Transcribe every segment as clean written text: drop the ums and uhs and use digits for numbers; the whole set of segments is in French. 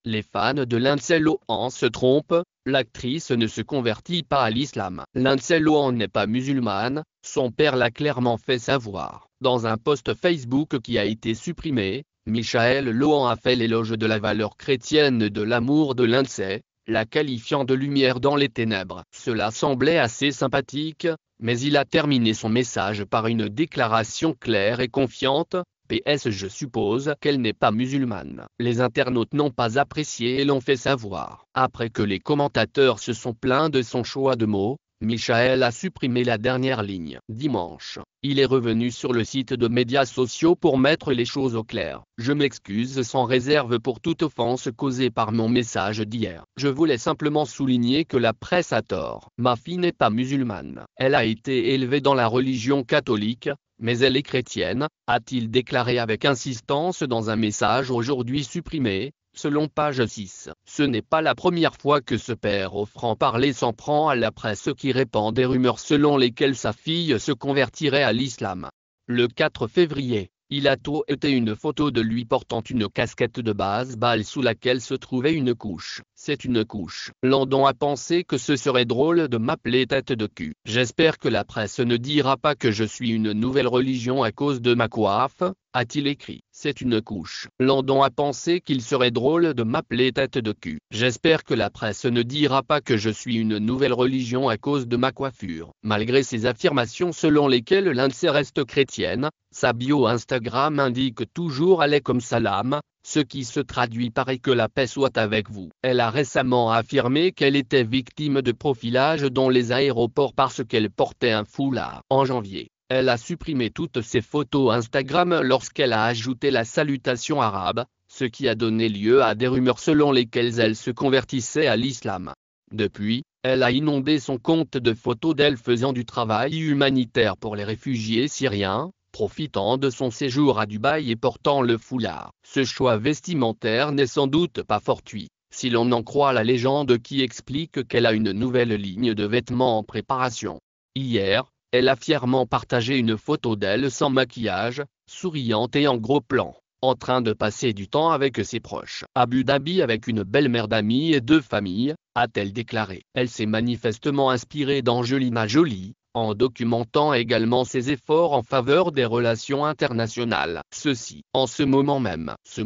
Les fans de Lindsay Lohan se trompent, l'actrice ne se convertit pas à l'islam. Lindsay Lohan n'est pas musulmane, son père l'a clairement fait savoir. Dans un post Facebook qui a été supprimé, Michael Lohan a fait l'éloge de la valeur chrétienne de l'amour de Lindsay, la qualifiant de lumière dans les ténèbres. Cela semblait assez sympathique, mais il a terminé son message par une déclaration claire et confiante. PS Je suppose qu'elle n'est pas musulmane. Les internautes n'ont pas apprécié et l'ont fait savoir. Après que les commentateurs se sont plaints de son choix de mots, Michael a supprimé la dernière ligne. Dimanche, il est revenu sur le site de médias sociaux pour mettre les choses au clair. Je m'excuse sans réserve pour toute offense causée par mon message d'hier. Je voulais simplement souligner que la presse a tort. Ma fille n'est pas musulmane. Elle a été élevée dans la religion catholique, mais elle est chrétienne, a-t-il déclaré avec insistance dans un message aujourd'hui supprimé, selon page 6. Ce n'est pas la première fois que ce père au franc-parler s'en prend à la presse qui répand des rumeurs selon lesquelles sa fille se convertirait à l'islam. Le 4 février, il a tweeté une photo de lui portant une casquette de baseball sous laquelle se trouvait une couche. C'est une couche. Landon a pensé que ce serait drôle de m'appeler tête de cul. J'espère que la presse ne dira pas que je suis une nouvelle religion à cause de ma coiffe, a-t-il écrit. C'est une couche. Landon a pensé qu'il serait drôle de m'appeler tête de cul. J'espère que la presse ne dira pas que je suis une nouvelle religion à cause de ma coiffure. Malgré ces affirmations selon lesquelles Lindsay reste chrétienne, sa bio Instagram indique toujours alaykoum salam, ce qui se traduit par « que la paix soit avec vous ». Elle a récemment affirmé qu'elle était victime de profilage dans les aéroports parce qu'elle portait un foulard. En janvier, elle a supprimé toutes ses photos Instagram lorsqu'elle a ajouté la salutation arabe, ce qui a donné lieu à des rumeurs selon lesquelles elle se convertissait à l'islam. Depuis, elle a inondé son compte de photos d'elle faisant du travail humanitaire pour les réfugiés syriens, profitant de son séjour à Dubaï et portant le foulard. Ce choix vestimentaire n'est sans doute pas fortuit, si l'on en croit la légende qui explique qu'elle a une nouvelle ligne de vêtements en préparation. Hier, elle a fièrement partagé une photo d'elle sans maquillage, souriante et en gros plan, en train de passer du temps avec ses proches. Abu Dhabi avec une belle-mère d'amis et de famille, a-t-elle déclaré. Elle s'est manifestement inspirée d'Angelina Jolie, en documentant également ses efforts en faveur des relations internationales. Ceci, en ce moment même, ce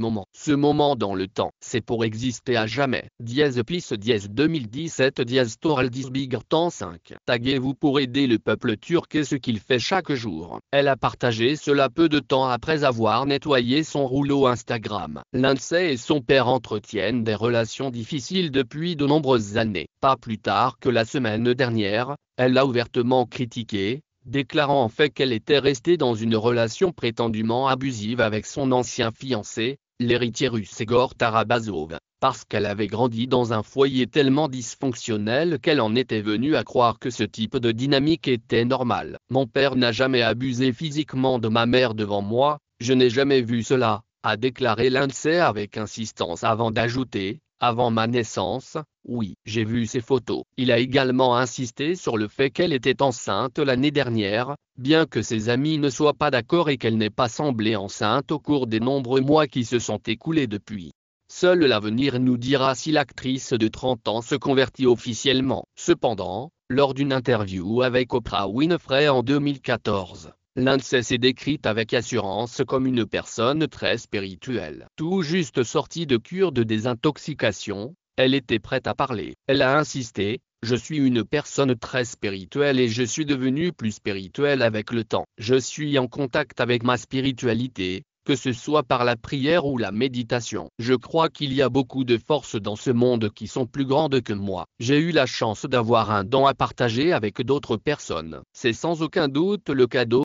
moment dans le temps, c'est pour exister à jamais. Dièse Pis dièse 2017 dièse Toraldis Bigertan 5. Taguez-vous pour aider le peuple turc et ce qu'il fait chaque jour. Elle a partagé cela peu de temps après avoir nettoyé son rouleau Instagram. Lindsay et son père entretiennent des relations difficiles depuis de nombreuses années. Pas plus tard que la semaine dernière, elle l'a ouvertement critiqué, déclarant en fait qu'elle était restée dans une relation prétendument abusive avec son ancien fiancé, l'héritier russe Egor Tarabasov, parce qu'elle avait grandi dans un foyer tellement dysfonctionnel qu'elle en était venue à croire que ce type de dynamique était normal. Mon père n'a jamais abusé physiquement de ma mère devant moi, je n'ai jamais vu cela, a déclaré Lindsay avec insistance avant d'ajouter. Avant ma naissance, oui, j'ai vu ces photos. Il a également insisté sur le fait qu'elle était enceinte l'année dernière, bien que ses amis ne soient pas d'accord et qu'elle n'ait pas semblé enceinte au cours des nombreux mois qui se sont écoulés depuis. Seul l'avenir nous dira si l'actrice de 30 ans se convertit officiellement. Cependant, lors d'une interview avec Oprah Winfrey en 2014, Lindsay s'est décrite avec assurance comme une personne très spirituelle. Tout juste sortie de cure de désintoxication, elle était prête à parler. Elle a insisté, « Je suis une personne très spirituelle et je suis devenue plus spirituelle avec le temps. Je suis en contact avec ma spiritualité, que ce soit par la prière ou la méditation. Je crois qu'il y a beaucoup de forces dans ce monde qui sont plus grandes que moi. J'ai eu la chance d'avoir un don à partager avec d'autres personnes. C'est sans aucun doute le cadeau